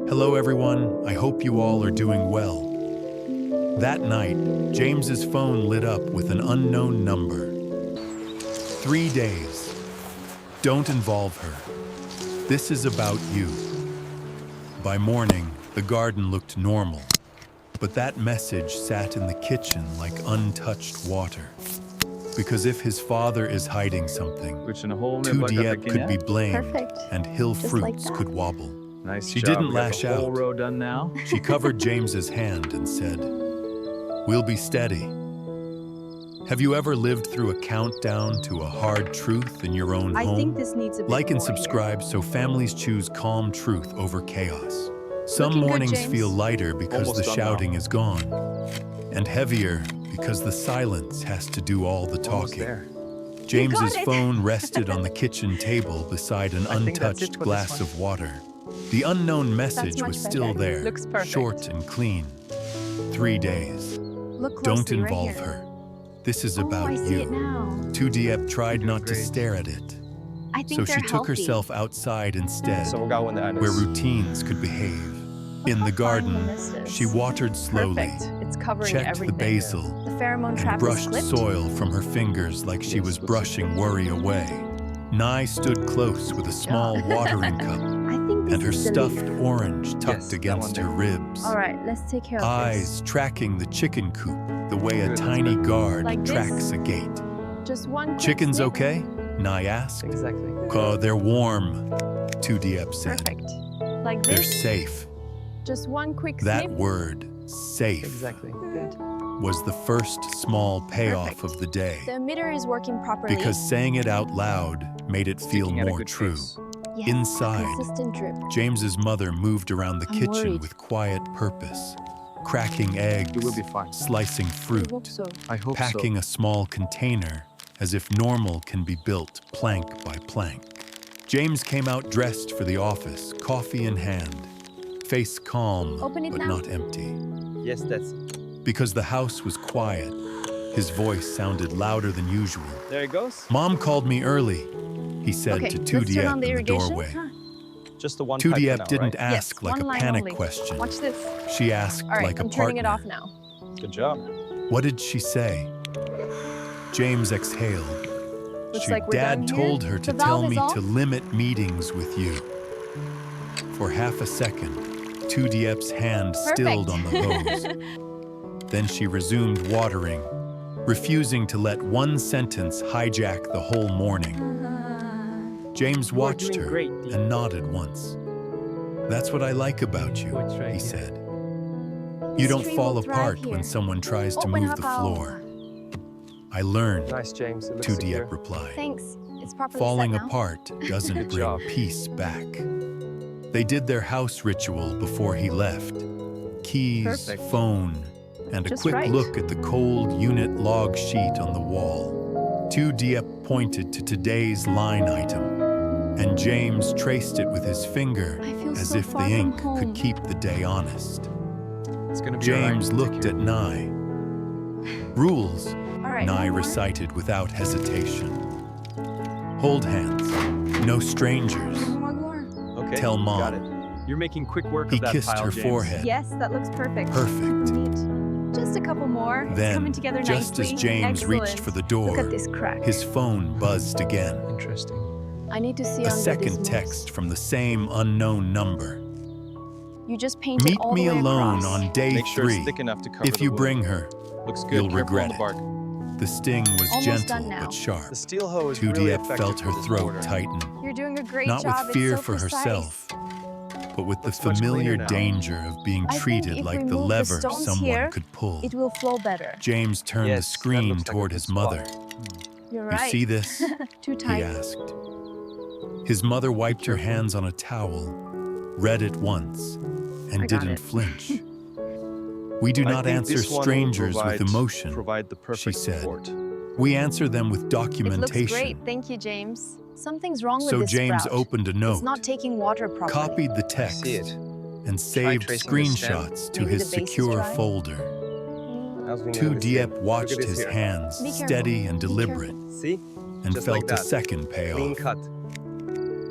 Hello everyone, I hope you all are doing well. That night, James's phone lit up with an unknown number. 3 days. Don't involve her. This is about you. By morning, the garden looked normal, but that message sat in the kitchen like untouched water. Because if his father is hiding something, Diep could be blamed. Perfect. And hill Just fruits like that. could wobble. Nice She job. didn't We got lash the whole out. row done now. She covered James's hand and said, "We'll be steady." Have you ever lived through a countdown to a hard truth in your own I home? think this needs a bit Like and more here. subscribe so families choose calm truth over chaos. Some Looking good, mornings James. feel lighter because Almost the done shouting now. is gone, and heavier because the silence has to do all the Almost talking. there. James's got it. phone rested on the kitchen table beside an I think that's it untouched for this glass one. of water. The unknown message much was still better. there, Looks perfect. short and clean. 3 days. Look Don't closely, right involve here. her. This is Oh, about I see it you. now. Diep tried You're not to great. stare at it, I think so they're she took healthy. herself outside instead, Where where routines could behave. In how the fine garden, the mist is. she watered slowly, Perfect. It's covering checked everything. the basil, The pheromone and trap is brushed clipped. soil from her fingers like she Yes, was looks brushing good. worry away. Nye stood close with a small watering cup I think this and her is stuffed delicious. orange tucked Yes, that against one her there. ribs. All right, let's take care of Eyes tracking the chicken coop the way a Good, that's tiny good. guard Like this? tracks a gate. this. Just one quick Chickens snip. okay? Nye asked. Exactly. They're warm, Diep said. Perfect. Like They're this. safe. Just one quick That snip. word, safe, Exactly. Good. was the first small payoff Perfect. of the day. The emitter is working properly. Because saying it out loud made it feel Sticking out a more good true. face. Yes, inside. Consistent drip. James's mother moved around the I'm kitchen worried. with quiet purpose, cracking eggs, You will be fine. slicing I fruit, hope so. I hope packing a small container as if normal can be built plank by plank. James came out dressed for the office, coffee in hand, face calm Open it but now. not empty. so. Yes, that's. Because the house was quiet, his voice sounded louder than usual. There it goes. "Mom called me early," he said Okay, to let's turn on Diep the in the irrigation. doorway. Huh. Just the one. Diep didn't ask Yes, like a one line panic only. question. Watch this. She asked All right, like a I'm partner. turning it off now. Good job. What did she say? James exhaled. Looks like we're Dad done here. told her to The tell valve is me off. to limit meetings with you. For half a second, Diep's hand stilled on the hose. Then she resumed watering, refusing to let one sentence hijack the whole morning. James You are watched doing her great, Diep. and nodded once. "That's what I like about you," What's right he here? said. "You This don't tree fall will thrive apart here. when someone tries to Open move up the our- floor." "I learned," Nice, James. It looks secure. Diep replied. Thanks. It's properly "Falling set now. apart doesn't Good bring job. peace back." They did their house ritual before he left. Keys, Perfect. phone, and a Just quick right. look at the cold unit log sheet on the wall. Diep pointed to today's line item, and James traced it with his finger I feel as so if the far from ink home. could keep the day honest. It's gonna be James all right. looked at Nye. "Rules," All right. Nye one more. recited without hesitation. "Hold hands. No strangers. One more. Okay. Tell Mom." Got it. You're making quick work He of that kissed pile, her James. forehead. Yes, that looks perfect. Perfect. Neat. Just a couple more. It's Then, coming together just nicely. as James reached Excellent. for the Look door, at this crack. his phone buzzed again. Interesting. I need to see A under this second moss. text from the same unknown number. You just painted "Meet all me the way alone across. on day Make sure it's 3. thick enough to cover If the you wood. bring her." Looks good. you'll Careful regret on the it. bark. The sting was Almost gentle done now. but sharp. The steel hoe is really Diep effective felt for her this throat mortar. tighten, You're doing a great not job. with fear it's so for precise. herself, but with the Looks much familiar cleaner now. danger of being I think treated if like we the move the lever stones someone here, could pull. It will flow better. James turned Yes, the that screen looks like a toward good his spot. mother. You're "You right. see this?" Too he tight. asked. His mother wiped her hands on a towel, read it once, and I got didn't it. flinch. "We do I not think answer this one will strangers with emotion," Provide the perfect said. support. "We answer them with It looks documentation." great. Thank you, James. Something's wrong with So this James sprout. opened a It's note, not taking water properly. copied the I text, see it. and saved tracing the stem. screenshots to Maybe his the base is secure dry? folder. How's we Tu know this here? Diep watched Look at his this here. hands, Be careful. steady and Be deliberate, See? and Just felt like a that. second Clean payoff. cut.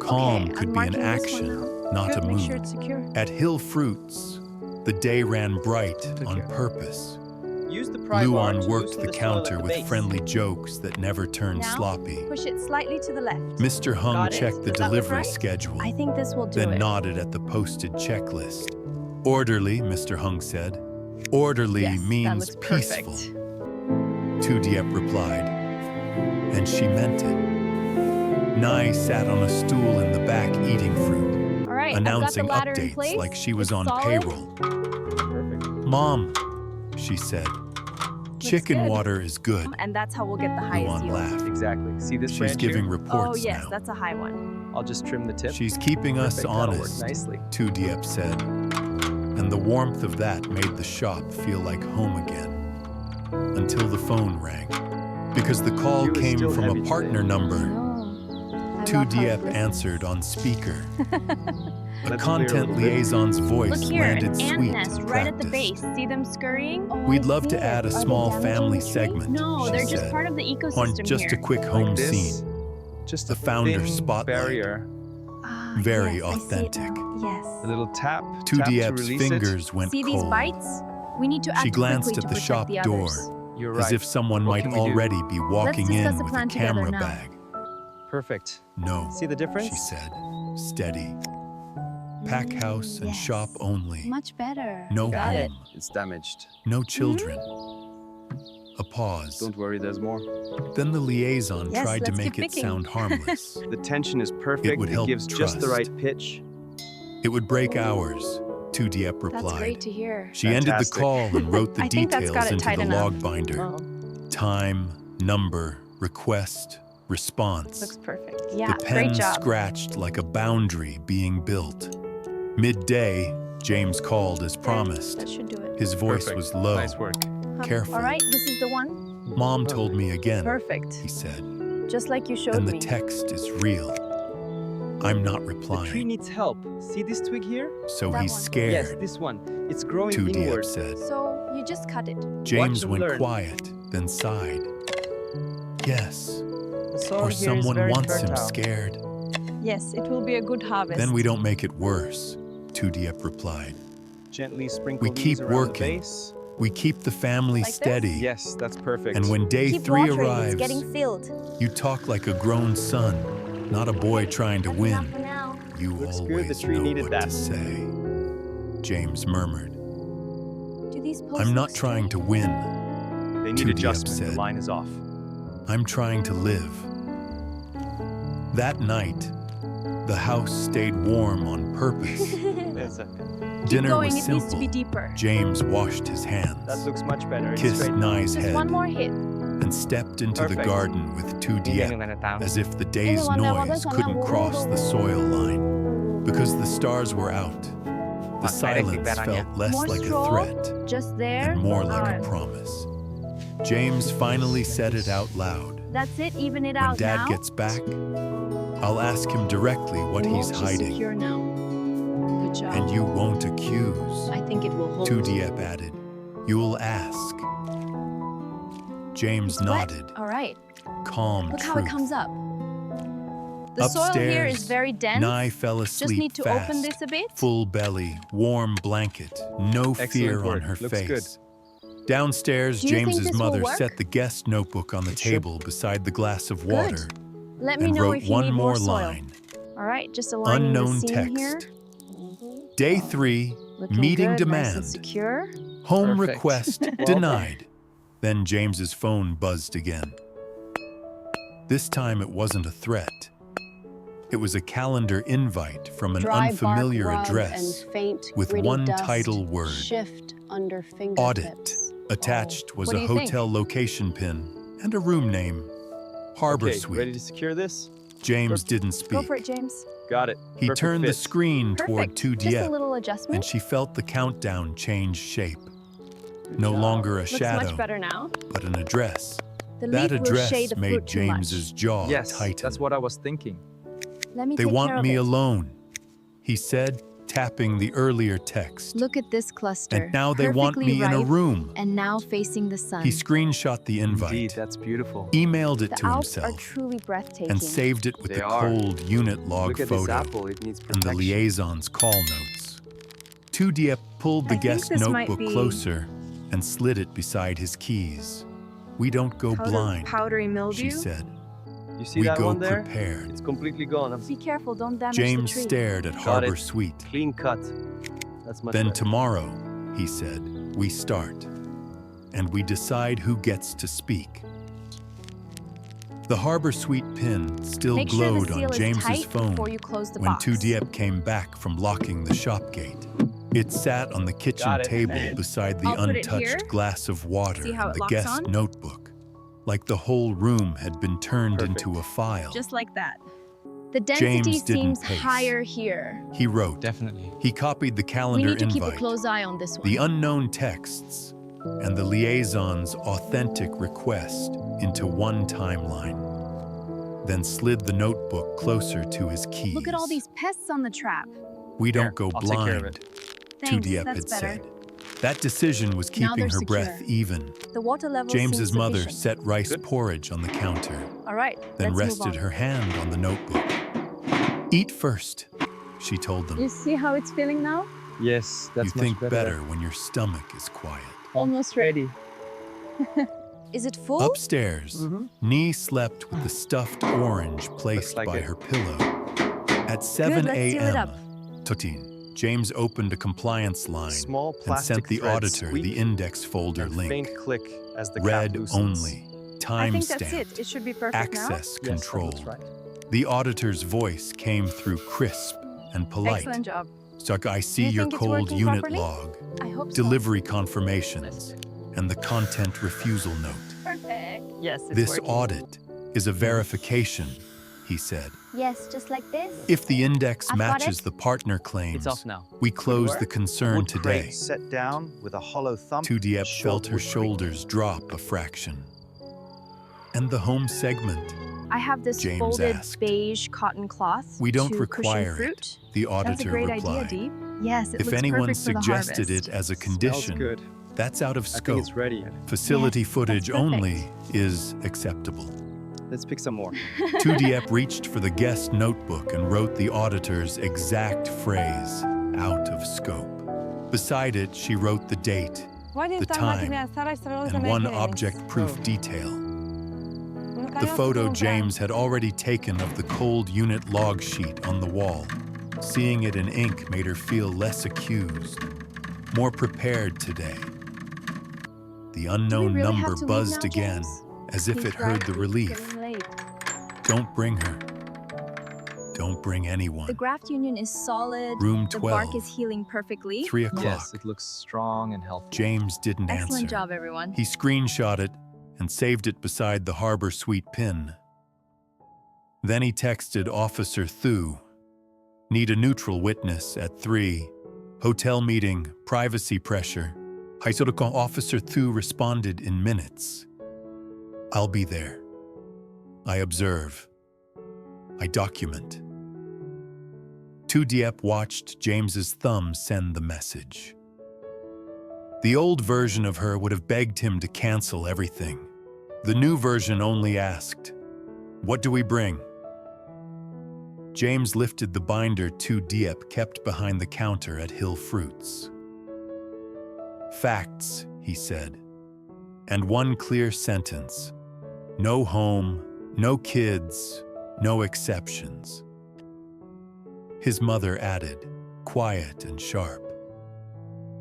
Calm Okay, could I'm be an marking this one action, now. not Good, a make moon. sure it's secure. At Hill Fruits, the day ran bright on Okay. purpose. Use the pry bar Luan to worked loosen the soil at counter the with base. friendly jokes that never turned Now, sloppy. push it slightly to the left. Mr. Hung Got it. checked the Does that look delivery right? schedule, I think this will do then it. nodded at the posted checklist. Orderly, Mr. Hung said. Orderly Yes, that means looks peaceful, perfect. Diep replied, and she meant it. Nai sat on a stool in the back eating fruit, All right, announcing I've got the ladder in updates place. like she was It's on solid. payroll. Perfect. Mom, she said, chicken good. water is good. And that's how we'll get the highest Luan yield. laughed. Exactly. See this She's branch giving here? reports Oh yes, now. that's a high one. I'll just trim the tip. She's keeping us Perfect, that'll work honest, nicely. Diep said. And the warmth of that made the shop feel like home again. Until the phone rang. Because the call You were came still from heavy a partner today. number. Diep Diep answered on speaker. The Let's content clear a little bit. liaison's voice Look here, landed an ant sweet nest and right at the practiced. base. See them scurrying? We'd love to add a small family segment, No, she they're just said, part of the on ecosystem just here. a quick home Like this. scene. Just The a founder thin spotlight. barrier. Very yes, I see it authentic. now. Yes. A little tap. tap to Diep's release fingers went See cold. these bites? We need to act She glanced quickly at to the protect shop the door, others. it. You're as right. if someone What might can we do? already be walking discuss in a with plan a together camera now. bag. Perfect. No, See the difference? she said, steady. Pack house and yes. shop only. Much better. No Got home, It's damaged. no children. A pause. Don't worry, there's more. Then the liaison Yes, tried to let's make keep it picking. sound harmless. The tension is perfect. would help gives just the trust. right pitch. It would break hours, Diep That's replied. great to hear. She ended the Fantastic. call and wrote the I think that's details got it into tight the enough. log binder. Oh, Time, number, request, response. looks perfect. Yeah, The pen great job. scratched like a boundary being built. Midday, James called as promised. That should do it. His voice Perfect. was low, Nice work. careful. All right, this is the one. Mom told me again, Perfect. he said, Just like you showed and the me. text is real. I'm not The tree replying, needs help. See this twig here? so That he's one. scared, Yes, this one. It's growing Diep inward. said. So you just cut it. James and went learn. quiet, then sighed. Yes, The soil or here is someone very wants him fertile. scared. Yes, it will be a good harvest. Then we don't make it worse, Diep replied. Gently sprinkle We these keep around working. the base. We keep the family Like this? steady. Yes, that's perfect. And when day Keep 3 watering, arrives, it's getting filled. you talk like a grown son, not a boy trying to win. Now. You Looks good, the always tree know needed what that. to say. James murmured. Do these posts I'm not look trying to straight? win. they need Diep adjustment. said. The line is off. I'm trying to live. That night, the house stayed warm on purpose. That's okay. Dinner Going, was it needs to simple. be deeper. James washed his That hands, looks much better. It's kissed straight. Nai's Just head, one more hit. and stepped into the Perfect. garden with Diep, as if the day's noise couldn't cross the soil line. Because the stars were out, the silence felt less More like a straw? threat Just there. and more like a Alright. promise. James finally said it out loud. That's it. Even it When out Dad now. gets back, I'll ask him directly what he's She's hiding, secure now. Good job. and you won't accuse. I think it will hold. Diep added. You'll ask. James It's wet. nodded. All right. Calm Look truth. how it comes up. The soil here Upstairs, is very dense. Nai fell Just asleep need to fast. open this a bit. Full belly, warm blanket, no Excellent fear on work. her Looks face. good. Downstairs, Do you think James's this will mother work? set the guest notebook on the It should. table beside the glass of water Let me and know wrote if you one need more soil. line. All right, just aligning Unknown the seam here. text. Day 3, Looking meeting good, demand. Nice and secure. Home Perfect. request Well denied. Then James's phone buzzed again. This time it wasn't a threat. It was a calendar invite from an Dry unfamiliar bark rub address and faint, with gritty one dust title word. Shift under fingertips. Audit. Attached was What a do you think? hotel location pin and a room name. Harbor Okay, Suite. ready to secure this? James didn't Go speak. for it, James. Got it. He Perfect turned the fit. screen toward Perfect. Just a Diep, little and adjustment. she felt the countdown change shape. Good No job. longer a Looks shadow, much better now. but an address. The That leaf will shade address the made fruit too much. James's jaw Yes, tighten. that's what I was thinking. Let me They take care want of me it. alone, he said, tapping the earlier text. Look at this cluster. And now they want Perfectly me in a ripe room. And now facing the sun. He screenshot the invite, Indeed, that's beautiful. emailed it The to Alps are himself, truly breathtaking. and saved it with They the are. cold unit log Look at this photo apple, it needs and protection. the liaison's call notes. Diep pulled the I think guest this might notebook be- closer and slid it beside his keys. We don't go blind, Powdery mildew. she said. You see We that go one there? prepared. It's completely gone. Be careful, don't damage James the tree. stared at Got Harbor it. Suite. Clean cut. That's much Then better. tomorrow, he said, we start. And we decide who gets to speak. The Harbor Suite pin still Make sure glowed the seal on is James's tight phone before you close the when box. Diep came back from locking the shop gate. It sat on the kitchen Got it. table beside the I'll put it here. untouched glass of water See how and it the locks guest on? notebook, like the whole room had been turned Perfect. into a file. Just like that. The density James didn't seems pace. higher here. He wrote. Definitely. He copied the We calendar need to keep a invite, close eye on this one. the unknown texts, and the liaison's authentic request into one timeline. Then slid the notebook closer to his keys. Look at all these pests on the trap. We don't Here, go I'll take care of blind, Thanks, Diep that's had better. said. That decision was Now keeping they're her secure. breath even. The water level James's seems mother sufficient. set rice Good. porridge on the counter, All right, then let's move rested on. her hand on the notebook. Eat first, she told them. You see how it's feeling now? Yes, You that's much think better. better when your stomach is quiet. Almost ready. Is it full? Upstairs, Mhm. Nee slept with the stuffed orange placed like by it. her pillow. At 7 let's seal it a.m., up. Totin, James opened a compliance line Small and plastic sent the thread auditor squeak the index folder and link. faint click as the cap Read loosens. only, I think that's time-stamped, it. It should be perfect access Yes, that controlled. looks right. The auditor's voice came through crisp and now. polite. Excellent job. Stuck, I see you your think it's cold working unit properly? log, I hope so. delivery confirmations, and the content refusal note. Perfect. Yes, it's This working. audit is a verification, he said. Yes, just like this. If the index I've got matches it. the partner claims, It's off now. we close work. the concern Wood today. crate set down with a hollow thump. Diep short felt her wood crate. shoulders drop a fraction. And the home segment, I have this James folded asked. beige cotton cloth. We don't to require cushion it, fruit. the That's a auditor great replied. idea, Deep. Yes, it If looks anyone perfect for the suggested harvest. it as a Smells condition, good. that's out of I think scope. it's ready. Facility Yes, footage that's perfect. only is acceptable. Let's pick some more. Diep reached for the guest notebook and wrote the auditor's exact phrase, out of scope. Beside it, she wrote the date, the time, and one object-proof detail. The photo James had already taken of the cold unit log sheet on the wall. Seeing it in ink made her feel less accused, more prepared today. The unknown really have number to leave buzzed now, again, James? as if He's it heard right, the it's relief. getting late. Don't bring her. Don't bring anyone. The graft union is solid. Room The bark 12, is healing perfectly. 3 o'clock. Yes, it looks strong and healthy. James didn't Excellent answer. job, everyone. He screenshot it and saved it beside the Harbor Suite pin. Then he texted Officer Thu. Need a neutral witness at 3. Hotel meeting, privacy pressure. Haisoroko Officer Thu responded in minutes. I'll be there. I observe. I document. Diep watched James's thumb send the message. The old version of her would have begged him to cancel everything. The new version only asked, "What do we bring?" James lifted the binder Diep kept behind the counter at Hill Fruits. Facts, he said, and one clear sentence. No home, no kids, no exceptions. His mother added, quiet and sharp.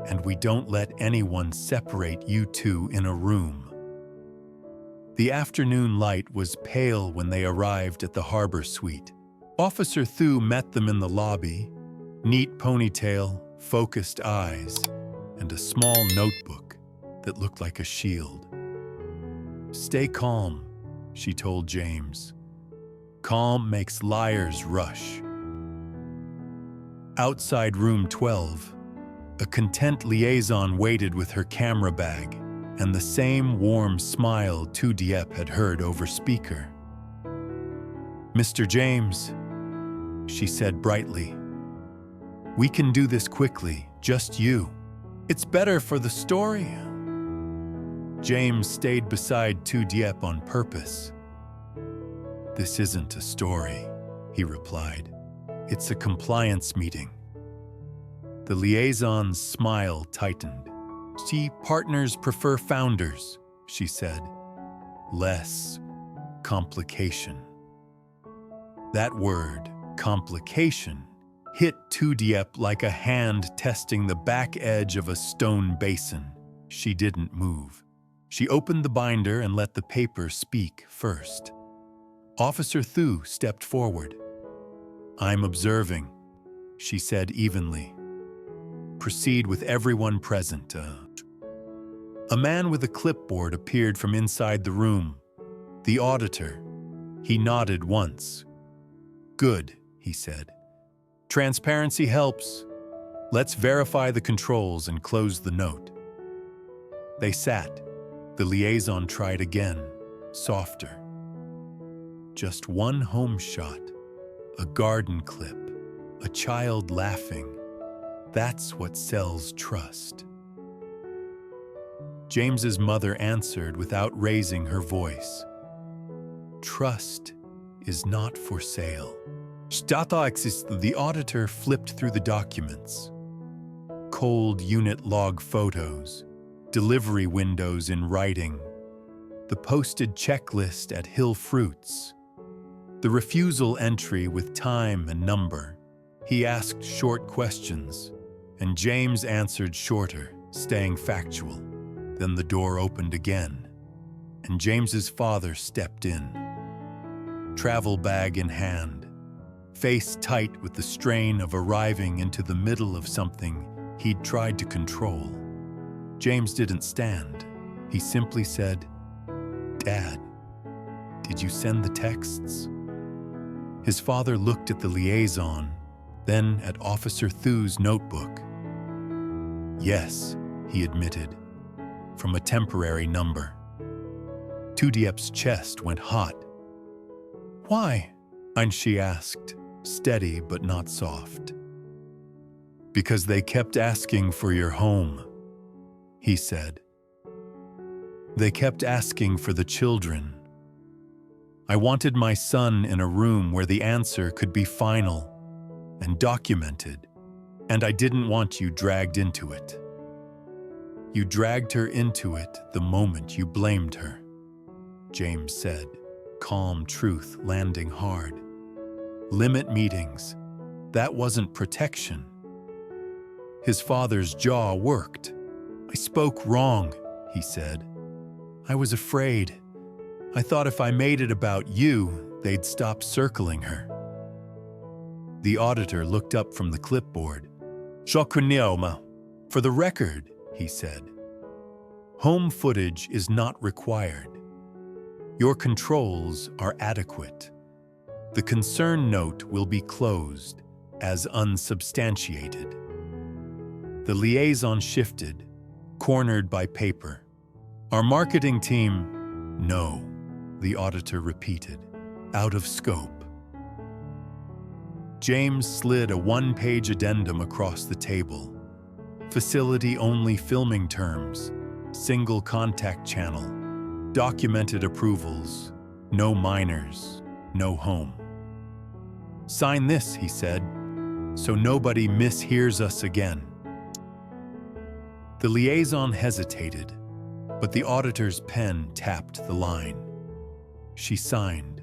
And we don't let anyone separate you two in a room. The afternoon light was pale when they arrived at the Harbor Suite. Officer Thu met them in the lobby, neat ponytail, focused eyes, and a small notebook that looked like a shield. Stay calm, she told James. Calm makes liars rush. Outside room 12, a content liaison waited with her camera bag and the same warm smile Diep had heard over speaker. Mr. James, she said brightly. We can do this quickly, just you. It's better for the story. James stayed beside Diep on purpose. This isn't a story, he replied. It's a compliance meeting. The liaison's smile tightened. See, partners prefer founders, she said. Less complication. That word, complication, hit Diep like a hand testing the back edge of a stone basin. She didn't move. She opened the binder and let the paper speak first. Officer Thu stepped forward. I'm observing, she said evenly. Proceed with everyone present. A man with a clipboard appeared from inside the room. The auditor. He nodded once. Good, he said. Transparency helps. Let's verify the controls and close the note. They sat. The liaison tried again, softer. Just one home shot, a garden clip, a child laughing. That's what sells trust. James's mother answered without raising her voice. Trust is not for sale. The auditor flipped through the documents. Cold unit log photos, delivery windows in writing, the posted checklist at Hill Fruits, the refusal entry with time and number. He asked short questions, and James answered shorter, staying factual. Then the door opened again, and James's father stepped in. Travel bag in hand, face tight with the strain of arriving into the middle of something he'd tried to control. James didn't stand. He simply said, Dad, did you send the texts? His father looked at the liaison, then at Officer Thu's notebook. Yes, he admitted, from a temporary number. Diep's chest went hot. Why? She asked, steady but not soft. Because they kept asking for your home, he said. They kept asking for the children. I wanted my son in a room where the answer could be final and documented, and I didn't want you dragged into it. You dragged her into it the moment you blamed her, James said, calm truth landing hard. Limit meetings. That wasn't protection. His father's jaw worked. I spoke wrong, he said. I was afraid. I thought if I made it about you, they'd stop circling her. The auditor looked up from the clipboard. For the record, he said, home footage is not required. Your controls are adequate. The concern note will be closed as unsubstantiated. The liaison shifted, cornered by paper. Our marketing team, no, the auditor repeated, out of scope. James slid a one-page addendum across the table. Facility-only filming terms, single contact channel, documented approvals, no minors, no home. Sign this, he said, so nobody mishears us again. The liaison hesitated, but the auditor's pen tapped the line. She signed.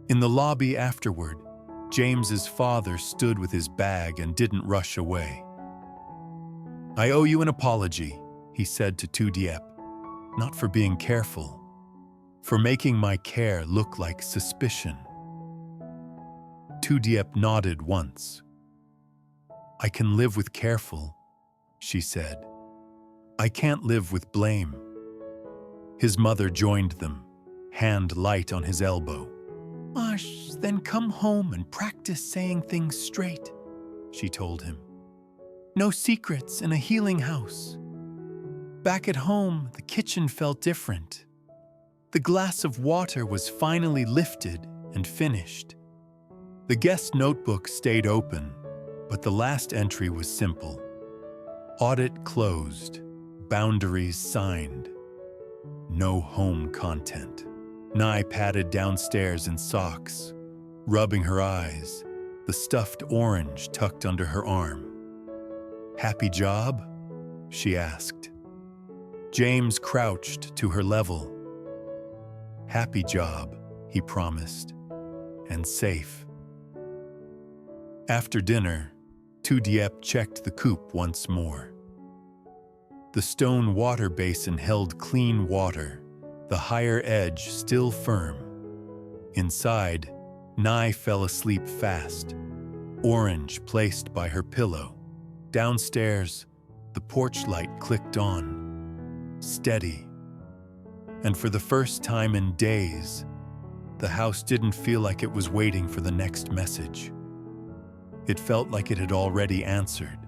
In the lobby afterward, James's father stood with his bag and didn't rush away. I owe you an apology, he said to Diep, not for being careful, for making my care look like suspicion. Diep nodded once. I can live with careful, she said. I can't live with blame. His mother joined them, hand light on his elbow. Then come home and practice saying things straight, she told him. No secrets in a healing house. Back at home, the kitchen felt different. The glass of water was finally lifted and finished. The guest notebook stayed open, But the last entry was simple. Audit closed. Boundaries signed. No home content. Nye padded downstairs in socks, rubbing her eyes, the stuffed orange tucked under her arm. "Happy job?" she asked. James crouched to her level. "Happy job," he promised, "and safe." After dinner, Diep checked the coop once more. The stone water basin held clean water, the higher edge still firm. Inside, Nye fell asleep fast, orange placed by her pillow. Downstairs, the porch light clicked on, steady. And for the first time in days, the house didn't feel like it was waiting for the next message. It felt like it had already answered.